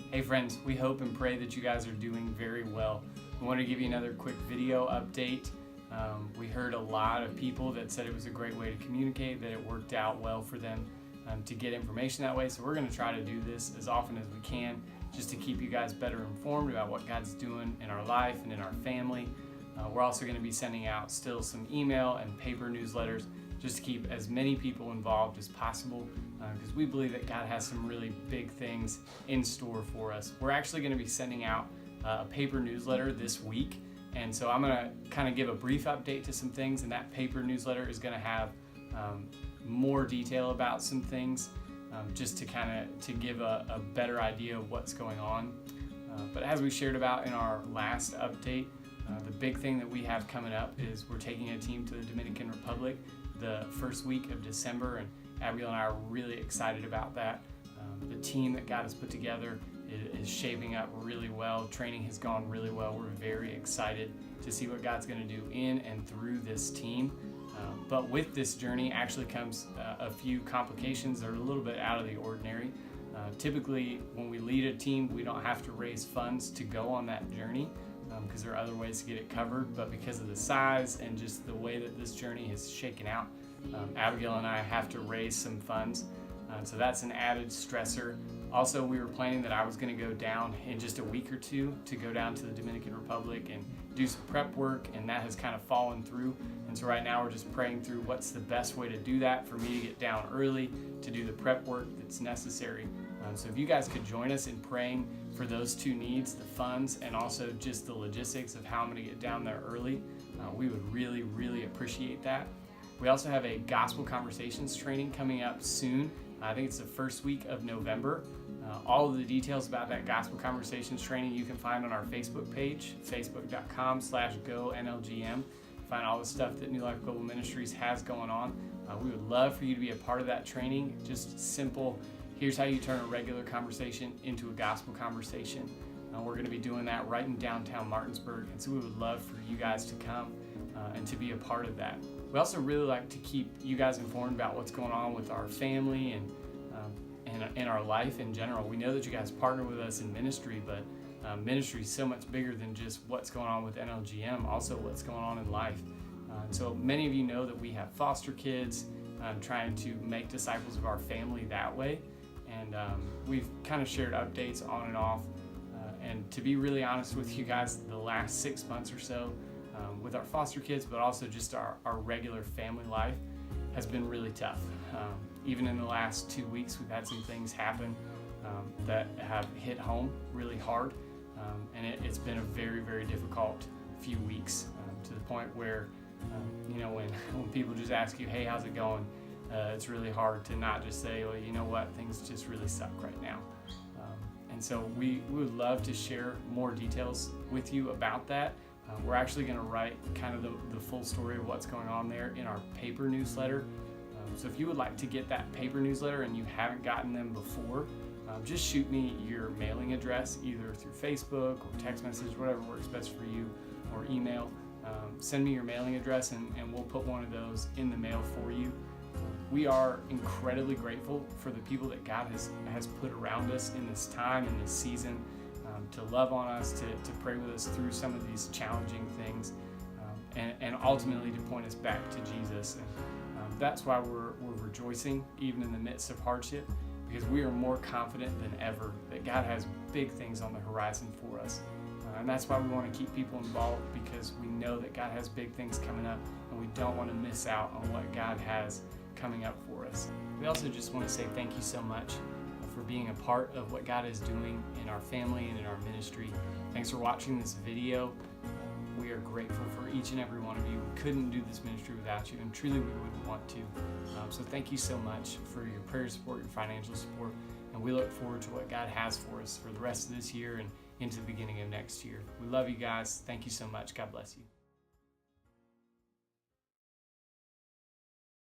Hey friends, we hope and pray that you guys are doing very well. We want to give you another quick video update. We heard a lot of people that said it was a great way to communicate, that it worked out well for them to get information that way. So we're going to try to do this as often as we can just to keep you guys better informed about what God's doing in our life and in our family. We're also going to be sending out still some email and paper newsletters just to keep as many people involved as possible because we believe that God has some really big things in store for us. We're actually going to be sending out a paper newsletter this week, and so I'm going to kind of give a brief update to some things, and that paper newsletter is going to have more detail about some things just to give a better idea of what's going on. But as we shared about in our last update, the big thing that we have coming up is we're taking a team to the Dominican Republic the first week of December, and Abigail and I are really excited about that. The team that God has put together is shaping up really well. Training has gone really well. We're very excited to see what God's going to do in and through this team. But with this journey actually comes a few complications that are a little bit out of the ordinary. Typically, when we lead a team, we don't have to raise funds to go on that journey because there are other ways to get it covered. But because of the size and just the way that this journey has shaken out, Abigail and I have to raise some funds. So that's an added stressor. Also, we were planning that I was going to go down in just a week or two to go down to the Dominican Republic and do some prep work, and that has kind of fallen through. And so right now we're just praying through what's the best way to do that for me to get down early to do the prep work that's necessary. So if you guys could join us in praying for those two needs, the funds and also just the logistics of how I'm going to get down there early, we would really, really appreciate that. We also have a Gospel Conversations training coming up soon. I think it's the first week of November. All of the details about that Gospel Conversations training you can find on our Facebook page, facebook.com/GoNLGM. Find all the stuff that New Life Global Ministries has going on. We would love for you to be a part of that training. Just simple, here's how you turn a regular conversation into a gospel conversation. We're going to be doing that right in downtown Martinsburg, and so we would love for you guys to come and to be a part of that. We also really like to keep you guys informed about what's going on with our family and our life in general. We know that you guys partner with us in ministry, but ministry is so much bigger than just what's going on with NLGM, also what's going on in life. So many of you know that we have foster kids, trying to make disciples of our family that way. And we've kind of shared updates on and off. And to be really honest with you guys, the last 6 months or so with our foster kids, but also just our regular family life has been really tough. Even in the last 2 weeks, we've had some things happen that have hit home really hard. And it's been a very, very difficult few weeks to the point where, when people just ask you, hey, how's it going? It's really hard to not just say, well, you know what, things just really suck right now. And so we would love to share more details with you about that. We're actually going to write kind of the full story of what's going on there in our paper newsletter. So if you would like to get that paper newsletter and you haven't gotten them before, just shoot me your mailing address either through Facebook or text message, whatever works best for you, or email. Send me your mailing address and we'll put one of those in the mail for you. We are incredibly grateful for the people that God has put around us in this time, in this season, to love on us, to pray with us through some of these challenging things, and ultimately to point us back to Jesus. And that's why we're rejoicing even in the midst of hardship, because we are more confident than ever that God has big things on the horizon for us. And that's why we want to keep people involved, because we know that God has big things coming up and we don't want to miss out on what God has coming up for us. We also just want to say thank you so much for being a part of what God is doing in our family and in our ministry. Thanks for watching this video. We are grateful for each and every one of you. We couldn't do this ministry without you, and truly we wouldn't want to. So thank you so much for your prayer support, your financial support, and we look forward to what God has for us for the rest of this year and into the beginning of next year. We love you guys. Thank you so much. God bless you.